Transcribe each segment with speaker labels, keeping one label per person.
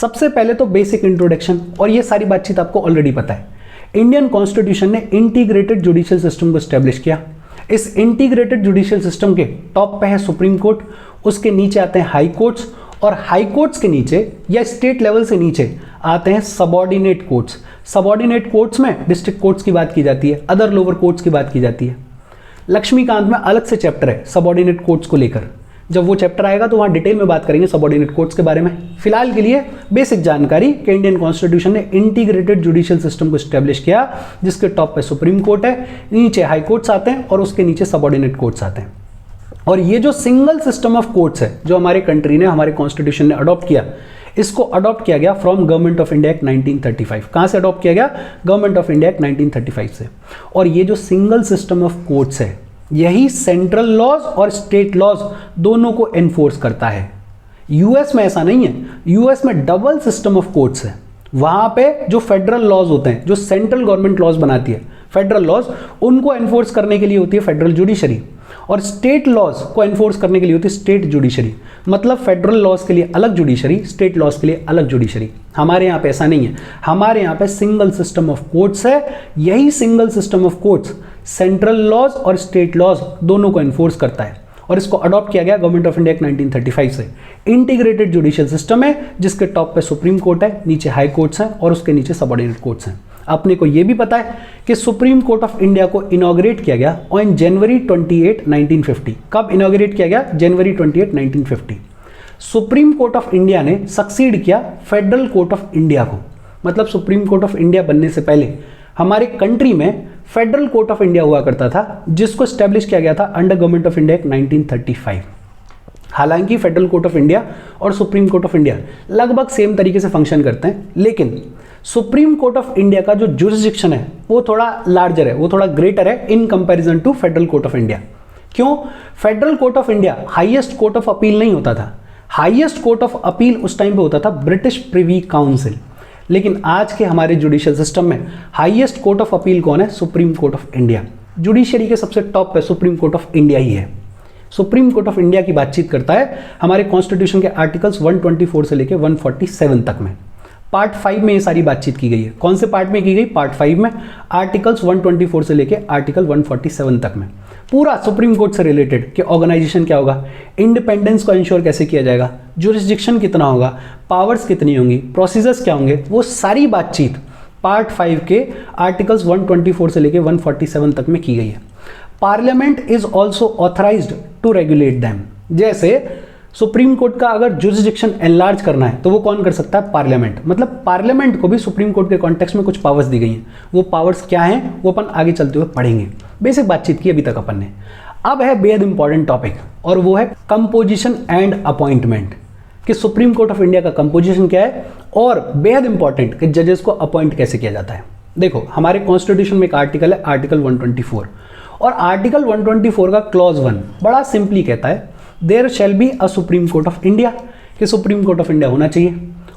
Speaker 1: सबसे पहले तो बेसिक इंट्रोडक्शन, और ये सारी बातचीत आपको ऑलरेडी पता है। इंडियन कॉन्स्टिट्यूशन ने इंटीग्रेटेड जुडिशियल सिस्टम को स्टैब्लिश किया। इस इंटीग्रेटेड जुडिशियल सिस्टम के टॉप पे है सुप्रीम कोर्ट, उसके नीचे आते हैं हाई कोर्ट्स, और हाई कोर्ट्स के नीचे या स्टेट लेवल से नीचे आते हैं सबऑर्डिनेट कोर्ट्स। सबऑर्डिनेट कोर्ट्स में डिस्ट्रिक्ट कोर्ट्स की बात की जाती है, अदर लोअर कोर्ट्स की बात की जाती है। लक्ष्मीकांत में अलग से चैप्टर है सबऑर्डिनेट कोर्ट्स को लेकर, जब वो चैप्टर आएगा तो वहाँ डिटेल में बात करेंगे सबऑर्डिनेट कोर्ट्स के बारे में। फिलहाल के लिए बेसिक जानकारी कि इंडियन कॉन्स्टिट्यूशन ने इंटीग्रेटेड जुडिशियल सिस्टम को स्टैब्लिश किया, जिसके टॉप पे सुप्रीम कोर्ट है, नीचे हाई कोर्ट्स आते हैं और उसके नीचे सबऑर्डिनेट कोर्ट्स आते हैं। और ये जो सिंगल सिस्टम ऑफ कोर्ट्स है जो हमारे कंट्री ने, हमारे कॉन्स्टिट्यूशन ने अडॉप्ट किया, इसको अडॉप्ट किया गया from government of India act 1935। कहाँ से अडॉप्ट किया गया? गवर्नमेंट ऑफ इंडिया एक्ट 1935 से। और ये जो सिंगल सिस्टम ऑफ कोर्ट्स है, यही सेंट्रल लॉज और स्टेट लॉज दोनों को एनफोर्स करता है। यूएस में ऐसा नहीं है, यूएस में डबल सिस्टम ऑफ कोर्ट्स है। वहां पे जो फेडरल लॉज होते हैं, जो सेंट्रल गवर्नमेंट लॉज बनाती है, फेडरल लॉज, उनको एनफोर्स करने के लिए होती है फेडरल जुडिशरी, और स्टेट लॉज को एनफोर्स करने के लिए होती है स्टेट जुडिशरी। मतलब फेडरल लॉज के लिए अलग जुडिशरी, स्टेट लॉज के लिए अलग जुडिशरी। हमारे यहाँ पे ऐसा नहीं है, हमारे यहाँ पे सिंगल सिस्टम ऑफ कोर्ट्स है। यही single system of courts central laws और स्टेट लॉज दोनों को एनफोर्स करता है, और इसको अडॉप्ट किया गया गवर्नमेंट ऑफ इंडिया एक्ट 1935 से। इंटीग्रेटेड जुडिशियल सिस्टम है जिसके टॉप पे सुप्रीम कोर्ट है, नीचे हाई कोर्ट्स हैं और उसके नीचे सबऑर्डिनेट कोर्ट्स हैं। अपने को यह भी पता है कि सुप्रीम कोर्ट ऑफ इंडिया को इनॉग्रेट किया गया ऑन जनवरी 28, 1950। कब इनॉग्रेट किया गया? जनवरी 28, 1950। सुप्रीम कोर्ट ऑफ इंडिया ने सक्सीड किया फेडरल कोर्ट ऑफ इंडिया को। मतलब सुप्रीम कोर्ट ऑफ इंडिया बनने से पहले हमारे कंट्री में फेडरल कोर्ट ऑफ इंडिया हुआ करता था, जिसको स्टैब्लिश किया गया था under government of India act 1935। हालांकि फेडरल कोर्ट ऑफ इंडिया और सुप्रीम कोर्ट ऑफ इंडिया लगभग सेम तरीके से फंक्शन करते हैं, लेकिन सुप्रीम कोर्ट ऑफ इंडिया का जो जुरिस्डिक्शन है वो थोड़ा लार्जर है, वो थोड़ा ग्रेटर है in comparison to federal court of India. क्यों? Federal court of India highest court of appeal नहीं होता था। हाईएस्ट कोर्ट ऑफ अपील उस टाइम पे होता था ब्रिटिश प्रिवी काउंसिल, लेकिन आज के हमारे जुडिशियल सिस्टम में हाईएस्ट कोर्ट ऑफ अपील कौन है? Supreme court of India. Judiciary के सबसे टॉप पे सुप्रीम कोर्ट ऑफ इंडिया ही है। सुप्रीम कोर्ट ऑफ इंडिया की बातचीत करता है हमारे कॉन्स्टिट्यूशन के आर्टिकल्स 124 से लेकर 147 तक में। पार्ट 5 में ये सारी बातचीत की गई है। कौन से पार्ट में की गई? पार्ट 5 में, आर्टिकल्स 124 से लेकर आर्टिकल 147 तक में। पूरा सुप्रीम कोर्ट से रिलेटेड कि ऑर्गेनाइजेशन क्या होगा, इंडिपेंडेंस को इंश्योर कैसे किया जाएगा, जुरिस्डिक्शन कितना होगा, पावर्स कितनी होंगी, प्रोसीजर्स क्या होंगे, वो सारी बातचीत पार्ट 5 के आर्टिकल्स 124 से लेकर 147 तक में की गई है। Parliament is also authorised to regulate them. जैसे सुप्रीम कोर्ट का अगर जुरिस्डिक्शन एनलार्ज करना है तो वो कौन कर सकता है? पार्लियामेंट। मतलब पार्लियामेंट को भी सुप्रीम कोर्ट के कॉन्टेक्स्ट में कुछ पावर्स दी गई हैं। वो पावर्स क्या हैं वो अपन आगे चलते हुए पढ़ेंगे। बेसिक बातचीत की अभी तक अपन ने। अब है बेहद इंपॉर्टेंट टॉपिक, और वो है कंपोजिशन एंड अपॉइंटमेंट, कि सुप्रीम कोर्ट ऑफ इंडिया का कंपोजिशन क्या है, और बेहद इंपॉर्टेंट कि जजेस को अपॉइंट कैसे किया जाता है। देखो, हमारे कॉन्स्टिट्यूशन में एक आर्टिकल है आर्टिकल 124, और आर्टिकल 124 का क्लॉज 1 बड़ा सिंपली कहता है there shall be a supreme court of India, कि सुप्रीम कोर्ट ऑफ इंडिया होना चाहिए।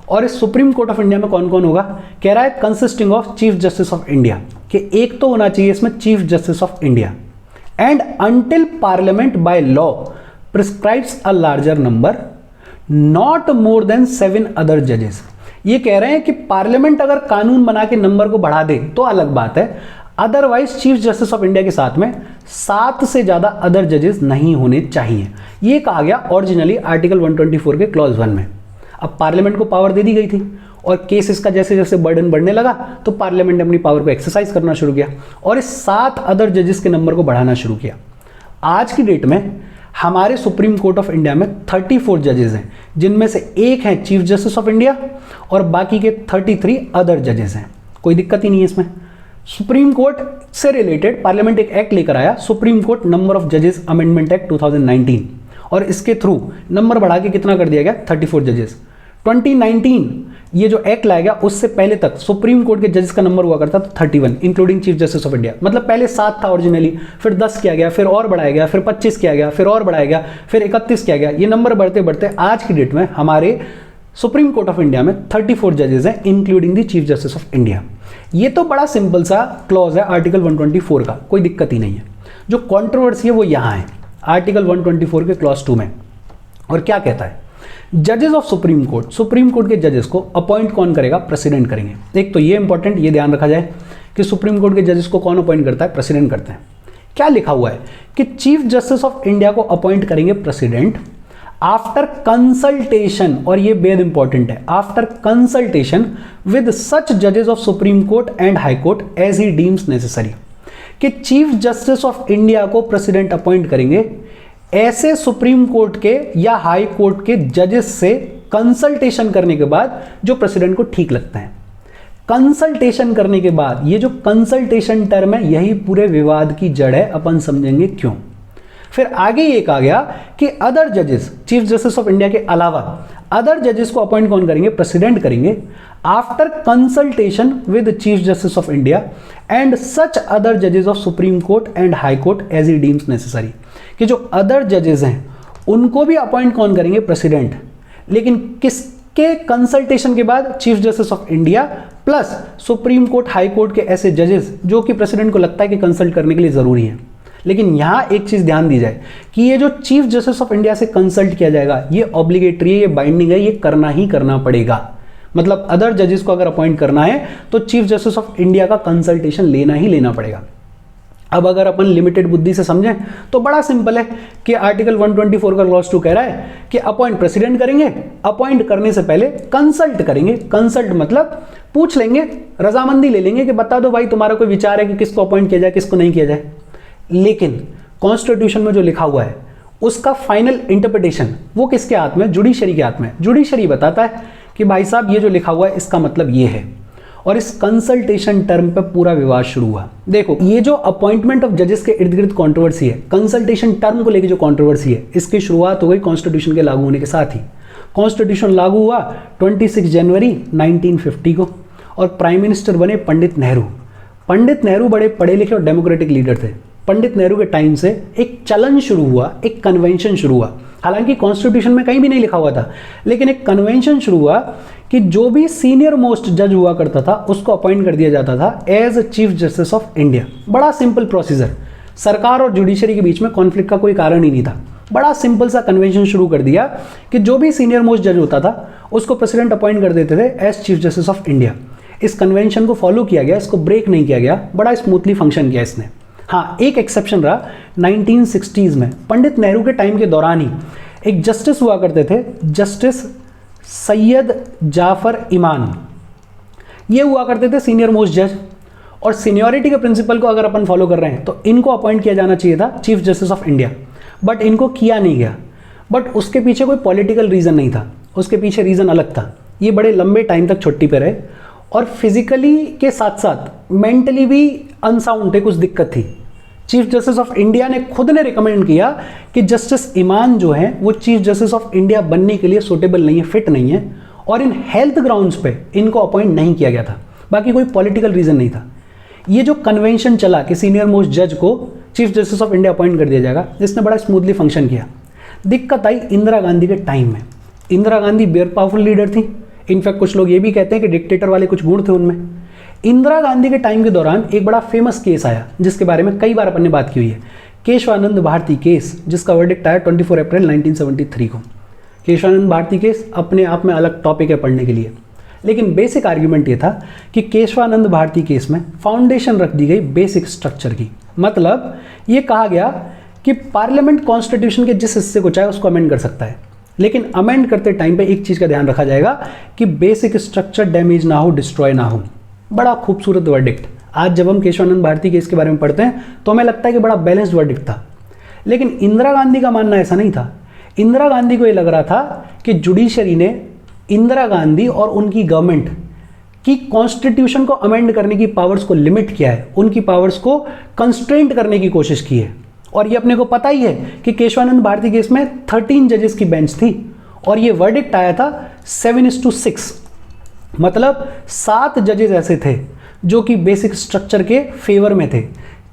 Speaker 1: और इस सुप्रीम कोर्ट ऑफ इंडिया में कौन कौन होगा? कह रहा है consisting of chief justice of India, कि एक तो होना चाहिए इसमें chief justice of India, and until parliament by law prescribes a larger number not more than 7 other जजेस। ये कह रहे हैं कि पार्लियामेंट अगर कानून बना के नंबर को बढ़ा दे तो अलग बात है, otherwise chief justice of India के साथ में 7 से ज्यादा अदर जजेस नहीं होने चाहिए। ये कहा गया ओरिजिनली आर्टिकल 124 के क्लॉज 1 में। अब पार्लियामेंट को पावर दे दी गई थी, और केसेस का जैसे जैसे बर्डन बढ़ने लगा तो पार्लियामेंट ने अपनी पावर को एक्सरसाइज करना शुरू किया, और इस 7 अदर जजेस के नंबर को बढ़ाना शुरू किया। आज की डेट में हमारे सुप्रीम कोर्ट ऑफ इंडिया में 34 जजेस हैं, जिनमें से एक है चीफ जस्टिस ऑफ इंडिया और बाकी के 33 अदर जजेस हैं। कोई दिक्कत ही नहीं है इसमें। सुप्रीम कोर्ट से रिलेटेड पार्लियामेंट एक एक्ट लेकर आया, सुप्रीम कोर्ट नंबर ऑफ जजेस अमेंडमेंट एक्ट 2019, और इसके थ्रू नंबर बढ़ा के कितना कर दिया गया? 34 जजेस। 2019 ये जो एक्ट लाया गया, उससे पहले तक सुप्रीम कोर्ट के जजेस का नंबर हुआ करता था 31, including chief justice of India. मतलब पहले 7 था ओरिजिनली, फिर 10 किया गया, फिर और बढ़ाया गया, फिर 25 किया गया, फिर और बढ़ाया गया, फिर 31 किया गया। ये नंबर बढ़ते बढ़ते आज की डेट में हमारे सुप्रीम कोर्ट ऑफ इंडिया में 34 जजेस हैं, including the chief justice of India. ये तो बड़ा सिंपल सा क्लॉज है आर्टिकल 124 का, कोई दिक्कत ही नहीं है। जो कंट्रोवर्सी है वो यहां है आर्टिकल 124 के क्लॉज 2 में। और क्या कहता है? जजेस of supreme court, supreme court के जजेस को अपॉइंट कौन करेगा? प्रेसिडेंट करेंगे। एक तो ये इंपॉर्टेंट, ये ध्यान रखा जाए कि सुप्रीम कोर्ट के जजेस को कौन अपॉइंट करता है? प्रेसिडेंट करते हैं। क्या लिखा हुआ है कि चीफ जस्टिस ऑफ इंडिया को अपॉइंट करेंगे प्रेसिडेंट आफ्टर कंसल्टेशन, और ये बेहद इंपॉर्टेंट है, आफ्टर कंसल्टेशन विद सच जजेस of supreme court and high court as he deems necessary. कि चीफ जस्टिस ऑफ इंडिया को प्रेसिडेंट अपॉइंट करेंगे ऐसे सुप्रीम कोर्ट के या हाई कोर्ट के जजेस से कंसल्टेशन करने के बाद जो प्रेसिडेंट को ठीक लगता है। कंसल्टेशन करने के बाद, ये जो कंसल्टेशन टर्म है यही पूरे विवाद की जड़ है, अपन समझेंगे क्यों। फिर आगे ये कहा गया कि अदर जजेस, चीफ जस्टिस ऑफ इंडिया के अलावा अदर जजेस को अपॉइंट कौन करेंगे? प्रेसिडेंट करेंगे after consultation with chief justice of India and such other जजेस of supreme court and high court as he deems necessary. कि जो अदर जजेस हैं उनको भी अपॉइंट कौन करेंगे? प्रेसिडेंट, लेकिन किसके कंसल्टेशन के बाद? Chief justice of India plus supreme court high court के ऐसे जजेस जो कि प्रेसिडेंट को लगता है कि कंसल्ट करने के लिए जरूरी है। लेकिन यहां एक चीज ध्यान दी जाए कि ये जो चीफ जस्टिस ऑफ इंडिया से कंसल्ट किया जाएगा ये ऑब्लिगेटरी है, ये बाइंडिंग है, ये करना ही करना पड़ेगा। मतलब अदर जजेस को अगर अपॉइंट करना है तो चीफ जस्टिस ऑफ इंडिया का कंसल्टेशन लेना ही लेना पड़ेगा। अब अगर अपन लिमिटेड बुद्धि से समझें तो बड़ा सिंपल है कि आर्टिकल 124 का क्लॉज 2 कह रहा है कि अपॉइंट प्रेसिडेंट करेंगे, अपॉइंट करने से पहले कंसल्ट करेंगे। कंसल्ट मतलब पूछ लेंगे, रजामंदी ले लेंगे कि बता दो भाई तुम्हारा कोई विचार है कि किसको अपॉइंट किया जाए, किसको नहीं किया जाए। लेकिन कॉन्स्टिट्यूशन में जो लिखा हुआ है उसका फाइनल इंटरप्रिटेशन वो किसके हाथ में? जुडिशरी के हाथ में। जुडिशरी बताता है कि भाई साहब ये जो लिखा हुआ है इसका मतलब ये है, और इस कंसल्टेशन टर्म पे पूरा विवाद शुरू हुआ। देखो ये जो अपॉइंटमेंट ऑफ जजेस के इर्द गिर्द कंट्रोवर्सी है, कंसल्टेशन टर्म को लेकर जो कंट्रोवर्सी है, इसकी शुरुआत हो गई कॉन्स्टिट्यूशन के लागू होने के साथ ही। कॉन्स्टिट्यूशन लागू हुआ 26 जनवरी 1950 को और प्राइम मिनिस्टर बने पंडित नेहरू। पंडित नेहरू बड़े पढ़े लिखे और डेमोक्रेटिक लीडर थे। पंडित नेहरू के टाइम से एक चलन शुरू हुआ, एक कन्वेंशन शुरू हुआ। हालांकि कॉन्स्टिट्यूशन में कहीं भी नहीं लिखा हुआ था, लेकिन एक कन्वेंशन शुरू हुआ कि जो भी सीनियर मोस्ट जज हुआ करता था उसको अपॉइंट कर दिया जाता था as chief justice of India. बड़ा सिंपल प्रोसीजर, सरकार और जुडिशरी के बीच में कॉन्फ्लिक्ट का कोई कारण ही नहीं था। बड़ा सिंपल सा कन्वेंशन शुरू कर दिया कि जो भी सीनियर मोस्ट जज होता था उसको प्रेसिडेंट अपॉइंट कर देते थे as chief justice of India. इस कन्वेंशन को फॉलो किया गया, इसको ब्रेक नहीं किया गया, बड़ा स्मूथली फंक्शन किया इसने। हाँ, एक एक्सेप्शन रहा 1960s में, पंडित नेहरू के टाइम के दौरान ही एक जस्टिस हुआ करते थे, जस्टिस सैयद जाफर इमाम। ये हुआ करते थे सीनियर मोस्ट जज, और सीनियरिटी के प्रिंसिपल को अगर अपन फॉलो कर रहे हैं तो इनको अपॉइंट किया जाना चाहिए था chief justice of India, but इनको किया नहीं गया। बट उसके पीछे कोई पॉलिटिकल रीज़न नहीं था, उसके पीछे रीज़न अलग था। ये बड़े लंबे टाइम तक छुट्टी पे रहे और फिजिकली के साथ साथ मेंटली भी अनसाउंड थे, कुछ दिक्कत थी। चीफ जस्टिस ऑफ इंडिया ने खुद ने रिकमेंड किया कि जस्टिस इमाम जो है वो चीफ जस्टिस ऑफ इंडिया बनने के लिए सूटेबल नहीं है, फिट नहीं है, और इन हेल्थ ग्राउंड्स पे इनको अपॉइंट नहीं किया गया था। बाकी कोई पॉलिटिकल रीज़न नहीं था। ये जो कन्वेंशन चला कि सीनियर मोस्ट जज को chief justice of India appoint कर दिया जाएगा, इसने बड़ा स्मूथली फंक्शन किया। दिक्कत आई इंदिरा गांधी के टाइम में। Indira Gandhi very powerful leader थी, इनफैक्ट कुछ लोग ये भी कहते हैं कि डिक्टेटर वाले कुछ गुण थे उनमें। इंदिरा गांधी के टाइम के दौरान एक बड़ा फेमस केस आया जिसके बारे में कई बार अपन ने बात की हुई है, केशवानंद भारती केस, जिसका वर्डिक्ट आया 24 अप्रैल 1973 को। केशवानंद भारती केस अपने आप में अलग टॉपिक है पढ़ने के लिए, लेकिन बेसिक आर्ग्यूमेंट ये था कि केशवानंद भारती केस में फाउंडेशन रख दी गई बेसिक स्ट्रक्चर की। मतलब ये कहा गया कि पार्लियामेंट कॉन्स्टिट्यूशन के जिस हिस्से को चाहे उसको अमेंड कर सकता है, लेकिन अमेंड करते टाइम पे एक चीज़ का ध्यान रखा जाएगा कि बेसिक स्ट्रक्चर डैमेज ना हो, डिस्ट्रॉय ना हो। बड़ा खूबसूरत वर्डिक्ट। आज जब हम केशवानंद भारती केस के बारे में पढ़ते हैं तो हमें लगता है कि बड़ा बैलेंस्ड वर्डिक्ट था, लेकिन इंदिरा गांधी का मानना ऐसा नहीं था। इंदिरा गांधी को ये लग रहा था कि जुडिशरी ने इंदिरा गांधी और उनकी गवर्नमेंट की कॉन्स्टिट्यूशन को अमेंड करने की पावर्स को लिमिट किया है, उनकी पावर्स को कंस्ट्रेंट करने की कोशिश की है। और ये अपने को पता ही है कि केशवानंद भारती केस में 13 जजेस की बेंच थी और ये वर्डिक्ट आया था 7:6। मतलब 7 जजेस ऐसे थे जो कि बेसिक स्ट्रक्चर के फेवर में थे,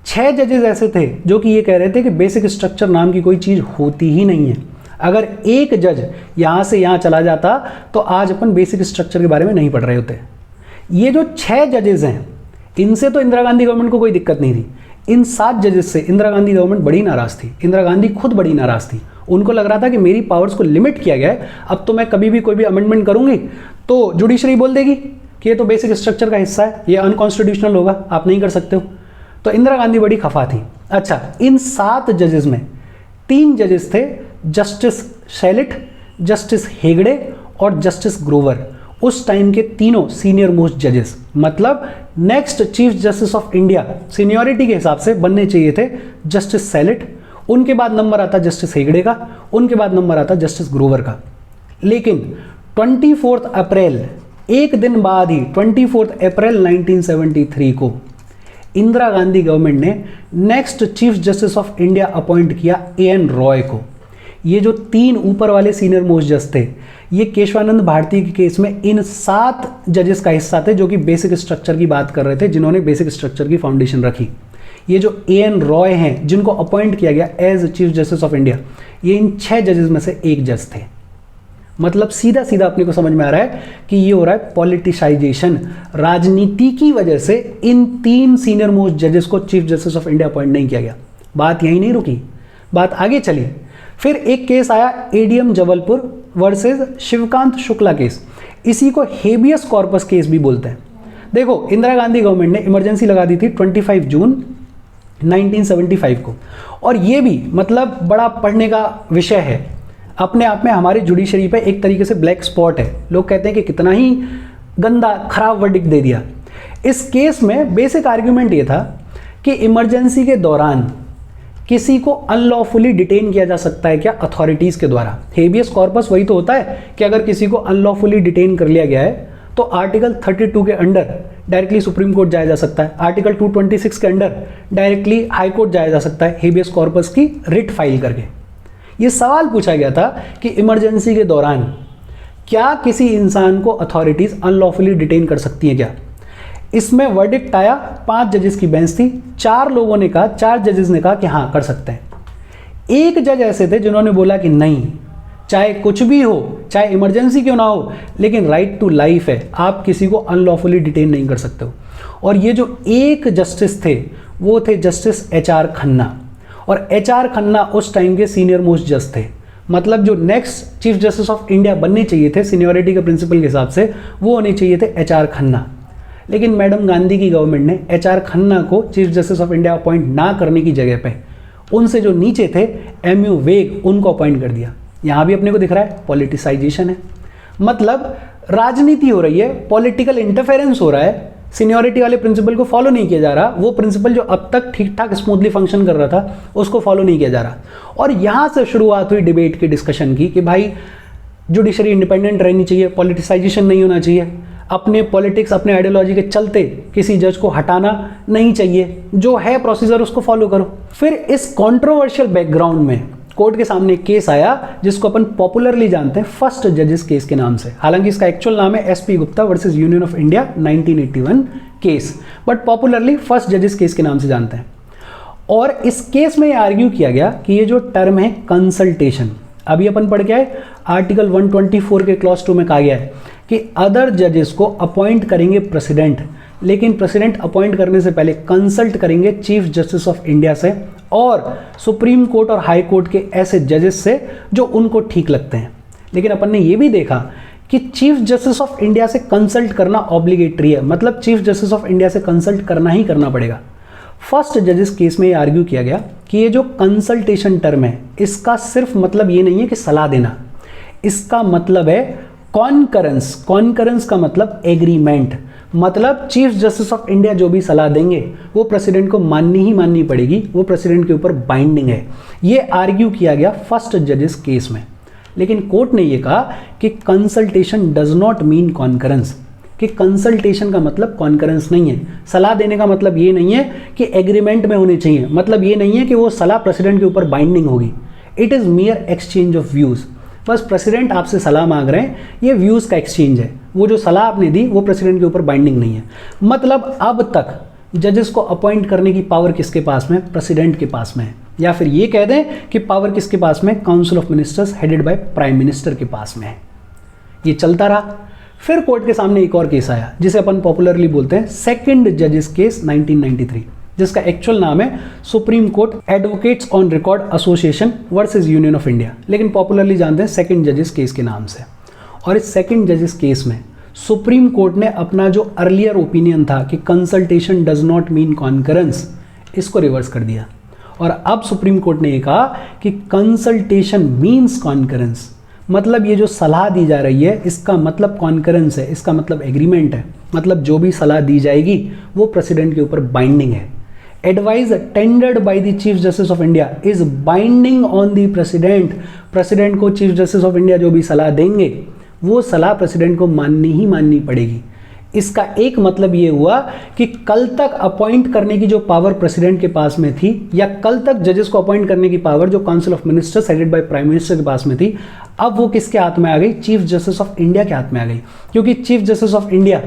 Speaker 1: 6 जजेस ऐसे थे जो कि ये कह रहे थे कि बेसिक स्ट्रक्चर नाम की कोई चीज़ होती ही नहीं है। अगर एक जज यहाँ से यहाँ चला जाता तो आज अपन बेसिक स्ट्रक्चर के बारे में नहीं पढ़ रहे होते। ये जो 6 जजेस हैं इनसे तो इंदिरा गांधी गवर्नमेंट को कोई दिक्कत नहीं थी, इन 7 जजेस से इंदिरा गांधी गवर्नमेंट बड़ी नाराज़ थी। इंदिरा गांधी खुद बड़ी नाराज़ थी। उनको लग रहा था कि मेरी पावर्स को लिमिट किया गया है, अब तो मैं कभी भी कोई भी अमेंडमेंट करूंगी तो जुडिशरी बोल देगी कि ये तो बेसिक स्ट्रक्चर का हिस्सा है, ये अनकॉन्स्टिट्यूशनल होगा, आप नहीं कर सकते हो। तो इंदिरा गांधी बड़ी खफा थी। अच्छा, इन 7 जजेस में 3 जजेस थे, जस्टिस शैलिट, जस्टिस हेगड़े और जस्टिस ग्रोवर। उस टाइम के तीनों सीनियर मोस्ट जजेस, मतलब next chief justice of India seniority के हिसाब से बनने चाहिए थे जस्टिस शैलिट, उनके बाद नंबर आता जस्टिस हेगड़े का, उनके बाद नंबर आता जस्टिस ग्रोवर का। लेकिन 24 अप्रैल, एक दिन बाद ही 24 अप्रैल 1973 को इंदिरा गांधी गवर्नमेंट ने next chief justice of India appoint किया एएन रॉय को। ये जो 3 ऊपर वाले सीनियर मोस्ट जज थे, ये केशवानंद भारती के केस में इन 7 जजेस का हिस्सा थे जो कि बेसिक स्ट्रक्चर की बात कर रहे थे, जिन्होंने बेसिक स्ट्रक्चर की फाउंडेशन रखी। ये जो एएन रॉय हैं, जिनको अपॉइंट किया गया as chief justice of India, ये इन 6 जजेस में से एक जज थे। मतलब सीधा सीधा अपने को समझ में आ रहा है कि ये हो रहा है पॉलिटिसाइजेशन। राजनीति की वजह से इन 3 सीनियर मोस्ट जजेस को chief justice of India appoint नहीं किया गया। बात यहीं नहीं रुकी, बात आगे चली। फिर एक केस आया ADM Jabalpur versus Shivkant Shukla case. इसी को हेबियस कॉर्पस केस भी बोलते हैं। देखो, इंदिरा गांधी गवर्नमेंट ने इमरजेंसी लगा दी थी 25 जून 1975 को, और ये भी मतलब बड़ा पढ़ने का विषय है अपने आप में। हमारे जुडिशरी पे एक तरीके से ब्लैक स्पॉट है। लोग कहते हैं कि कितना ही गंदा खराब वर्डिक्ट दे दिया। इस केस में बेसिक आर्ग्यूमेंट ये था कि इमरजेंसी के दौरान किसी को अनलॉफुली डिटेन किया जा सकता है क्या अथॉरिटीज़ के द्वारा। हेबियस कॉर्पस वही तो होता है कि अगर किसी को अनलॉफुली डिटेन कर लिया गया है तो आर्टिकल 32 के अंडर डायरेक्टली सुप्रीम कोर्ट जाया जा सकता है, आर्टिकल 226 के अंडर डायरेक्टली हाई कोर्ट जाया जा सकता है हेबियस कॉर्पस की रिट फाइल करके। ये सवाल पूछा गया था कि इमरजेंसी के दौरान क्या किसी इंसान को अथॉरिटीज़ अनलॉफुली डिटेन कर सकती हैं क्या। इसमें वर्डिक्ट आया, 5 जजेस की बेंच थी, 4 लोगों ने कहा, 4 जजेस ने कहा कि हाँ कर सकते हैं। एक जज ऐसे थे जिन्होंने बोला कि नहीं, चाहे कुछ भी हो, चाहे इमरजेंसी क्यों ना हो, लेकिन राइट टू लाइफ है, आप किसी को अनलॉफुली डिटेन नहीं कर सकते हो। और ये जो एक जस्टिस थे वो थे जस्टिस एचआर खन्ना। और एचआर खन्ना उस टाइम के सीनियर मोस्ट जज थे, मतलब जो next chief justice of India बनने चाहिए थे सीनियरिटी के प्रिंसिपल के हिसाब से, वो होने चाहिए थे एचआर खन्ना। लेकिन मैडम गांधी की गवर्नमेंट ने एचआर खन्ना को chief justice of India appoint ना करने की जगह पे उनसे जो नीचे थे एमयू वेग, उनको अपॉइंट कर दिया। यहाँ भी अपने को दिख रहा है पॉलिटिसाइजेशन है, मतलब राजनीति हो रही है, पॉलिटिकल इंटरफेरेंस हो रहा है, सीनियरिटी वाले प्रिंसिपल को फॉलो नहीं किया जा रहा। वो प्रिंसिपल जो अब तक ठीक ठाक स्मूथली फंक्शन कर रहा था उसको फॉलो नहीं किया जा रहा। और यहाँ से शुरुआत हुई डिबेट की, डिस्कशन की कि भाई जुडिशरी इंडिपेंडेंट रहनी चाहिए, पॉलिटिसाइजेशन नहीं होना चाहिए, अपने पॉलिटिक्स अपने आइडियोलॉजी के चलते किसी जज को हटाना नहीं चाहिए, जो है प्रोसीजर उसको फॉलो करो। फिर इस कंट्रोवर्शियल बैकग्राउंड में कोर्ट के सामने एक केस आया जिसको अपन पॉपुलरली जानते हैं फर्स्ट जजेस केस के नाम से। हालांकि इसका एक्चुअल नाम है SP Gupta versus union of India 1981 case, but popularly first जजेस केस के नाम से जानते हैं। और इस केस में ये आर्ग्यू किया गया कि ये जो टर्म है कंसल्टेशन, अभी अपन पढ़ के आए आर्टिकल 124 के क्लॉज 2 में कहा गया है कि अदर जजेस को अपॉइंट करेंगे प्रेसिडेंट, लेकिन प्रेसिडेंट अपॉइंट करने से पहले कंसल्ट करेंगे चीफ जस्टिस ऑफ इंडिया से और सुप्रीम कोर्ट और हाई कोर्ट के ऐसे जजेस से जो उनको ठीक लगते हैं। लेकिन अपन ने ये भी देखा कि चीफ जस्टिस ऑफ इंडिया से कंसल्ट करना ऑब्लिगेटरी है, मतलब चीफ जस्टिस ऑफ इंडिया से कंसल्ट करना ही करना पड़ेगा। फर्स्ट जजेस केस में ये आर्ग्यू किया गया कि ये जो कंसल्टेशन टर्म है इसका सिर्फ मतलब ये नहीं है कि सलाह देना, इसका मतलब है कॉन्करेंस। कॉन्करेंस का मतलब एग्रीमेंट, मतलब चीफ जस्टिस ऑफ इंडिया जो भी सलाह देंगे वो प्रेसिडेंट को माननी ही माननी पड़ेगी, वो प्रेसिडेंट के ऊपर बाइंडिंग है। ये आर्ग्यू किया गया फर्स्ट जजेस केस में। लेकिन कोर्ट ने ये कहा कि consultation does not mean concurrence, कि कंसल्टेशन का मतलब कॉन्करेंस नहीं है। सलाह देने का मतलब ये नहीं है कि एग्रीमेंट में होने चाहिए, मतलब ये नहीं है कि वो सलाह प्रेसिडेंट के ऊपर बाइंडिंग होगी। It is मियर exchange of views, बस प्रेसिडेंट आपसे सलाह मांग रहे हैं, ये व्यूज़ का एक्सचेंज है। वो जो सलाह आपने दी वो प्रेसिडेंट के ऊपर बाइंडिंग नहीं है। मतलब अब तक जजेस को अपॉइंट करने की पावर किसके पास में? प्रेसिडेंट के पास में है, या फिर ये कह दें कि पावर किसके पास में? Council of ministers headed by prime minister के पास में है। ये चलता रहा। फिर कोर्ट के सामने एक और केस आया जिसे अपन पॉपुलरली बोलते हैं सेकंड जजेस केस 1993। जिसका एक्चुअल नाम है supreme court advocates on record association versus union of India, लेकिन पॉपुलरली जानते हैं सेकंड जजेस केस के नाम से। और इस सेकंड जजेस केस में सुप्रीम कोर्ट ने अपना जो अर्लियर ओपिनियन था कि consultation does not mean concurrence, इसको रिवर्स कर दिया और अब सुप्रीम कोर्ट ने ये कहा कि कंसल्टेशन मीन्स कॉन्करेंस, मतलब ये जो सलाह दी जा रही है इसका मतलब कॉन्करेंस है, इसका मतलब एग्रीमेंट है, मतलब जो भी सलाह दी जाएगी वो प्रेसिडेंट के ऊपर बाइंडिंग है। Advice tendered by the chief justice of India is binding on the president. President को चीफ जस्टिस ऑफ इंडिया जो भी सलाह देंगे वो सलाह प्रेसिडेंट को माननी ही माननी पड़ेगी। इसका एक मतलब ये हुआ कि कल तक अपॉइंट करने की जो पावर प्रेसिडेंट के पास में थी, या कल तक जजेस को अपॉइंट करने की पावर जो council of ministers headed by prime minister के पास में थी, अब वो किसके हाथ में आ गई? चीफ जस्टिस ऑफ इंडिया के हाथ में आ गई। क्योंकि चीफ जस्टिस ऑफ इंडिया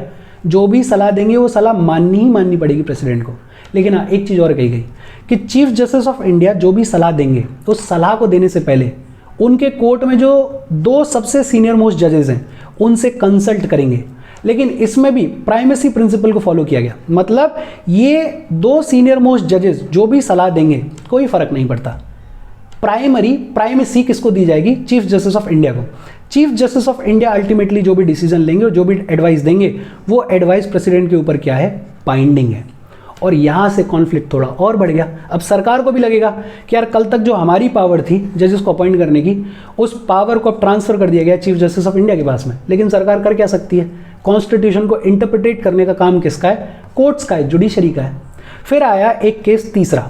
Speaker 1: जो भी सलाह देंगे वो सलाह माननी ही माननी पड़ेगी प्रेसिडेंट को। लेकिन हाँ, एक चीज़ और कही गई कि चीफ जस्टिस ऑफ इंडिया जो भी सलाह देंगे उस सलाह को देने से पहले उनके कोर्ट में जो 2 सबसे सीनियर मोस्ट जजेस हैं उनसे कंसल्ट करेंगे। लेकिन इसमें भी प्राइमेसी प्रिंसिपल को फॉलो किया गया, मतलब ये 2 सीनियर मोस्ट जजेस जो भी सलाह देंगे कोई फर्क नहीं पड़ता, प्राइमेसी किसको दी जाएगी? चीफ जस्टिस ऑफ इंडिया को। Chief justice of India ultimately जो भी डिसीजन लेंगे और जो भी एडवाइस देंगे वो एडवाइस प्रेसिडेंट के ऊपर क्या है? बाइंडिंग है। और यहां से कॉन्फ्लिक्ट थोड़ा और बढ़ गया। अब सरकार को भी लगेगा कि यार कल तक जो हमारी पावर थी जजेस को अपॉइंट करने की, उस पावर को अब ट्रांसफर कर दिया गया चीफ जस्टिस ऑफ इंडिया के पास में। लेकिन सरकार कर क्या सकती है? कॉन्स्टिट्यूशन को इंटरप्रिटेट करने का काम किसका है? कोर्ट्स का है, जुडिशरी का है। फिर आया एक केस तीसरा,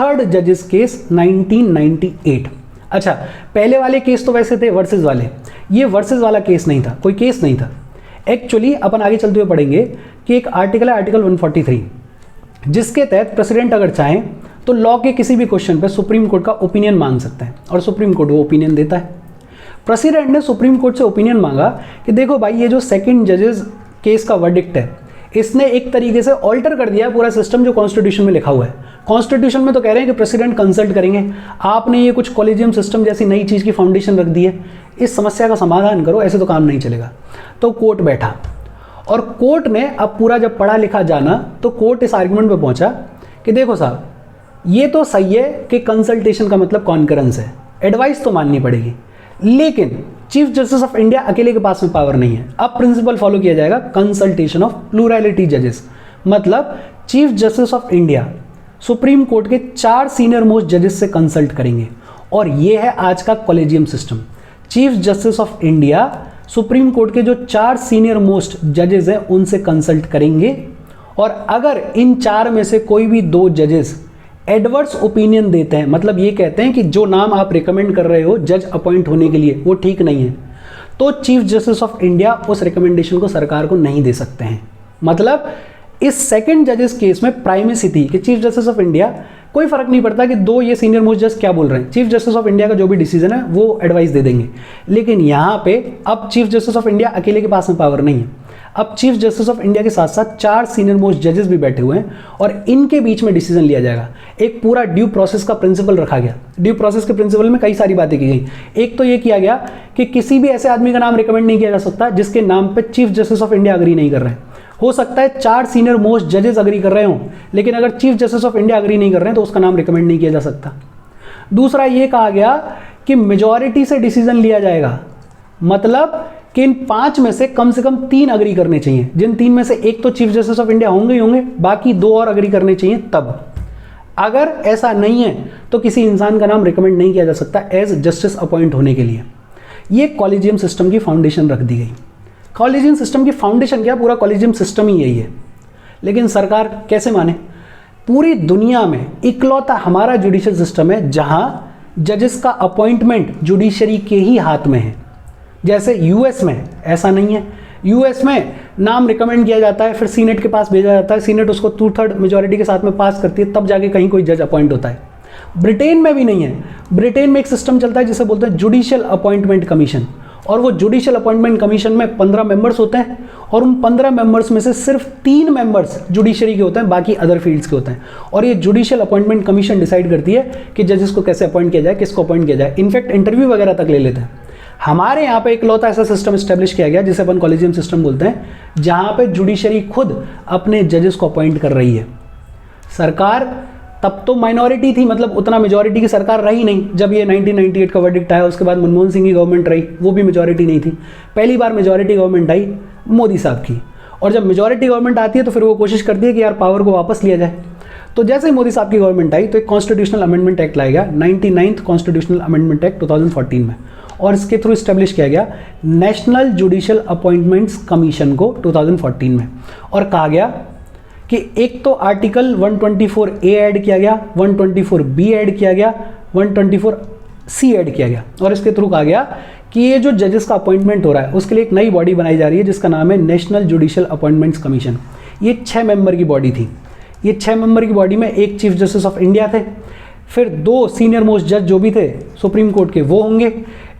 Speaker 1: थर्ड जजेस केस 1998। अच्छा, पहले वाले केस तो वैसे थे वर्सेस वाले, ये वर्सेस वाला केस नहीं था, कोई केस नहीं था। एक्चुअली अपन आगे चलते हुए पढ़ेंगे कि एक आर्टिकल है आर्टिकल 143, जिसके तहत प्रेसिडेंट अगर चाहें तो लॉ के किसी भी क्वेश्चन पर सुप्रीम कोर्ट का ओपिनियन मांग सकते हैं और सुप्रीम कोर्ट वो ओपिनियन देता है। प्रेसिडेंट ने सुप्रीम कोर्ट से ओपिनियन मांगा कि देखो भाई, ये जो सेकंड जजेस केस का वर्डिक्ट है इसने एक तरीके से ऑल्टर कर दिया पूरा सिस्टम जो कॉन्स्टिट्यूशन में लिखा हुआ है। कॉन्स्टिट्यूशन में तो कह रहे हैं कि प्रेसिडेंट कंसल्ट करेंगे, आपने ये कुछ कॉलेजियम सिस्टम जैसी नई चीज़ की फाउंडेशन रख दी है, इस समस्या का समाधान करो, ऐसे तो काम नहीं चलेगा। तो कोर्ट बैठा और कोर्ट ने अब पूरा जब पढ़ा लिखा जाना तो कोर्ट इस आर्गुमेंट पे पहुंचा कि देखो साहब, ये तो सही है कि कंसल्टेशन का मतलब कॉन्करेंस है, एडवाइस तो माननी पड़ेगी, लेकिन चीफ जस्टिस ऑफ इंडिया अकेले के पास में पावर नहीं है। अब प्रिंसिपल फॉलो किया जाएगा कंसल्टेशन ऑफ प्लूरैलिटी जजेस, मतलब chief justice of India supreme court के 4 सीनियर मोस्ट जजेस से कंसल्ट करेंगे। और ये है आज का collegium system. Chief justice of India supreme court के जो 4 सीनियर मोस्ट जजेस हैं उनसे कंसल्ट करेंगे, और अगर इन 4 में से कोई भी 2 जजेस एडवर्स ओपिनियन देते हैं, मतलब ये कहते हैं कि जो नाम आप रिकमेंड कर रहे हो जज अपॉइंट होने के लिए वो ठीक नहीं है, तो चीफ जस्टिस ऑफ इंडिया उस रिकमेंडेशन को सरकार को नहीं दे सकते हैं। मतलब इस सेकंड जजेस केस में प्राइमेसी थी कि चीफ जस्टिस ऑफ इंडिया, कोई फर्क नहीं पड़ता कि 2 ये सीनियर मोस्ट जज क्या बोल रहे हैं, चीफ जस्टिस ऑफ इंडिया का जो भी डिसीजन है वो एडवाइस दे देंगे। लेकिन यहाँ पे अब चीफ जस्टिस ऑफ इंडिया अकेले के पास में पावर नहीं है, अब चीफ जस्टिस ऑफ इंडिया के साथ साथ 4 सीनियर मोस्ट जजेस भी बैठे हुए हैं और इनके बीच में डिसीजन लिया जाएगा। एक पूरा ड्यू प्रोसेस का प्रिंसिपल रखा गया। ड्यू प्रोसेस के प्रिंसिपल में कई सारी बातें की गई। एक तो ये किया गया कि किसी भी ऐसे आदमी का नाम रिकमेंड नहीं किया जा सकता जिसके नाम पे chief justice of India agree नहीं कर रहे हैं। हो सकता है 4 सीनियर मोस्ट जजेस अग्री कर रहे हों, लेकिन अगर chief justice of India agree नहीं कर रहे हैं तो उसका नाम रिकमेंड नहीं किया जा सकता। दूसरा ये कहा गया कि मेजॉरिटी से डिसीजन लिया जाएगा, मतलब कि इन 5 में से कम 3 अग्री करने चाहिए, जिन 3 में से एक तो चीफ जस्टिस ऑफ इंडिया होंगे ही होंगे, बाकी 2 और अग्री करने चाहिए। तब अगर ऐसा नहीं है तो किसी इंसान का नाम रिकमेंड नहीं किया जा सकता एज जस्टिस अपॉइंट होने के लिए। ये कॉलेजियम सिस्टम की फाउंडेशन रख दी गई। कॉलेजियम सिस्टम की फाउंडेशन क्या, पूरा कॉलेजियम सिस्टम ही यही है। लेकिन सरकार कैसे माने? पूरी दुनिया में इकलौता हमारा जुडिशियल सिस्टम है जहां जजेस का अपॉइंटमेंट जुडिशरी के ही हाथ में है। जैसे यूएस में ऐसा नहीं है। यूएस में नाम रिकमेंड किया जाता है, फिर सीनेट के पास भेजा जाता है, सीनेट उसको 2/3 मेजॉरिटी के साथ में पास करती है, तब जाके कहीं कोई जज अपॉइंट होता है। ब्रिटेन में भी नहीं है। ब्रिटेन में एक सिस्टम चलता है जिसे बोलते हैं जुडिशियल अपॉइंटमेंट कमीशन, और वो जुडिशियल अपॉइंटमेंट कमीशन में 15 मेंबर्स होते हैं और उन 15 मेंबर्स में से सिर्फ 3 मेंबर्स जुडिशरी के होते हैं, बाकी अदर फील्ड्स के होते हैं। और ये जुडिशियल अपॉइंटमेंट कमीशन डिसाइड करती है कि जजेस को कैसे अपॉइंट किया जाए, किसको अपॉइंट किया जाए, इनफैक्ट इंटरव्यू वगैरह तक ले लेते हैं। हमारे यहाँ पे इकलौता ऐसा सिस्टम स्टैब्लिश किया गया जिसे अपन कॉलेजियम सिस्टम बोलते हैं, जहाँ पे जुडिशरी खुद अपने जजेस को अपॉइंट कर रही है। सरकार तब तो माइनॉरिटी थी, मतलब उतना मेजॉरिटी की सरकार रही नहीं। जब ये 1998 का वर्डिक्ट आया उसके बाद मनमोहन सिंह की गवर्नमेंट रही, वो भी मेजॉरिटी नहीं थी। पहली बार मेजॉरिटी गवर्नमेंट आई मोदी साहब की, और जब मेजॉरिटी गवर्नमेंट आती है तो फिर वो कोशिश करती है कि यार पावर को वापस लिया जाए। तो जैसे ही मोदी साहब की गवर्नमेंट आई तो एक कॉन्स्टिट्यूशनल अमेंडमेंट एक्ट लाया गया, 99th कॉन्स्टिट्यूशनल अमेंडमेंट एक्ट 2014 में, और इसके थ्रू इस्टेब्लिश किया गया नेशनल जुडिशियल अपॉइंटमेंट्स कमीशन को 2014 में। और कहा गया कि एक तो आर्टिकल 124A ऐड किया गया, 124B ऐड किया गया, 124C ऐड किया गया, और इसके थ्रू कहा गया कि ये जो जजेस का अपॉइंटमेंट हो रहा है उसके लिए एक नई बॉडी बनाई जा रही है जिसका नाम है नेशनल जुडिशियल अपॉइंटमेंट्स कमीशन। ये 6 मेंबर की बॉडी थी। ये 6 मेंबर की बॉडी में एक चीफ जस्टिस ऑफ इंडिया थे, फिर 2 सीनियर मोस्ट जज जो भी थे सुप्रीम कोर्ट के वो होंगे,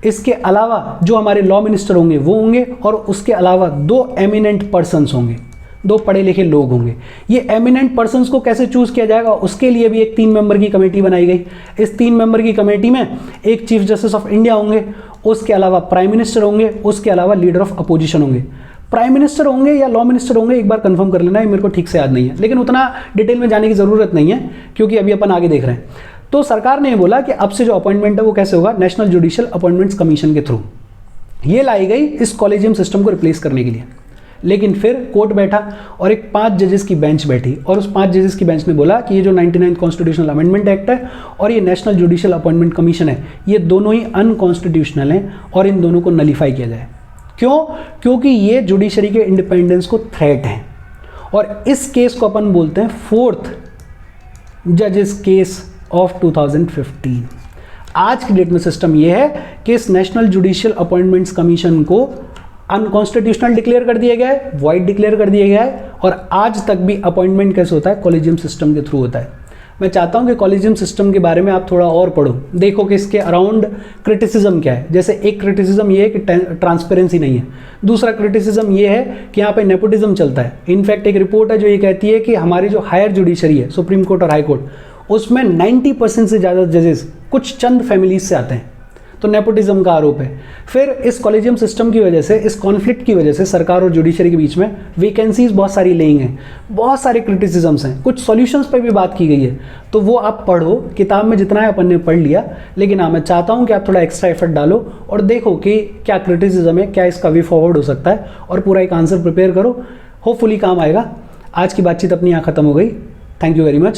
Speaker 1: इसके अलावा जो हमारे लॉ मिनिस्टर होंगे वो होंगे, और उसके अलावा 2 एमिनेंट पर्सन्स होंगे, 2 पढ़े लिखे लोग होंगे। ये एमिनेंट पर्सन्स को कैसे चूज किया जाएगा, उसके लिए भी एक 3 मेंबर की कमेटी बनाई गई। इस 3 मेंबर की कमेटी में एक चीफ जस्टिस ऑफ इंडिया होंगे, उसके अलावा प्राइम मिनिस्टर होंगे, उसके अलावा लीडर ऑफ अपोजिशन होंगे। प्राइम मिनिस्टर होंगे या लॉ मिनिस्टर होंगे एक बार कंफर्म कर लेना, मेरे को ठीक से याद नहीं है, लेकिन उतना डिटेल में जाने की जरूरत नहीं है क्योंकि अभी अपन आगे देख रहे हैं। तो सरकार ने बोला कि अब से जो अपॉइंटमेंट है वो कैसे होगा, नेशनल जुडिशियल अपॉइंटमेंट्स कमीशन के थ्रू। ये लाई गई इस कॉलेजियम सिस्टम को रिप्लेस करने के लिए। लेकिन फिर कोर्ट बैठा और एक 5 जजेस की बेंच बैठी, और उस 5 जजेस की बेंच ने बोला कि ये जो 99th कॉन्स्टिट्यूशनल अमेंडमेंट एक्ट है और ये नेशनल जुडिशियल अपॉइंटमेंट कमीशन है, ये दोनों ही अनकॉन्स्टिट्यूशनल हैं और इन दोनों को नलीफाई किया जाए। क्यों? क्योंकि ये जुडिशरी के इंडिपेंडेंस को थ्रेट है, और इस केस को अपन बोलते हैं 4th जजेस केस ऑफ 2015। आज की डेट में सिस्टम ये है कि इस नेशनल जुडिशियल अपॉइंटमेंट्स कमीशन को अनकॉन्स्टिट्यूशनल डिक्लेयर कर दिया गया है, वॉइड डिक्लेयर कर दिया गया है, और आज तक भी अपॉइंटमेंट कैसे होता है, कॉलेजियम सिस्टम के थ्रू होता है। मैं चाहता हूं कि कॉलेजियम सिस्टम के बारे में आप थोड़ा और पढ़ो, देखो कि इसके अराउंड क्रिटिसिज्म क्या है। जैसे एक क्रिटिसिज्म ये है कि ट्रांसपेरेंसी नहीं है, दूसरा क्रिटिसिज्म ये है कि यहाँ पे नेपोटिज्म चलता है। इनफैक्ट एक रिपोर्ट है जो ये कहती है कि हमारी जो हायर जुडिशरी है, सुप्रीम कोर्ट और हाई कोर्ट, उसमें 90% से ज़्यादा जजेस कुछ चंद फैमिलीज से आते हैं, तो नेपोटिज्म का आरोप है। फिर इस कॉलेजियम सिस्टम की वजह से, इस कॉन्फ्लिक्ट की वजह से सरकार और जुडिशरी के बीच में वैकेंसीज बहुत सारी लेंगे हैं, बहुत सारे क्रिटिसिज्म्स हैं, कुछ सॉल्यूशंस पे भी बात की गई है। तो वो आप पढ़ो, किताब में जितना है अपन ने पढ़ लिया, लेकिन हाँ मैं चाहता हूँ कि आप थोड़ा एक्स्ट्रा एफर्ट डालो और देखो कि क्या क्रिटिसिज्म है, क्या इसका वे फॉरवर्ड हो सकता है, और पूरा एक आंसर प्रिपेयर करो, होपफुली काम आएगा। आज की बातचीत अपनी यहाँ खत्म हो गई। Thank you very much.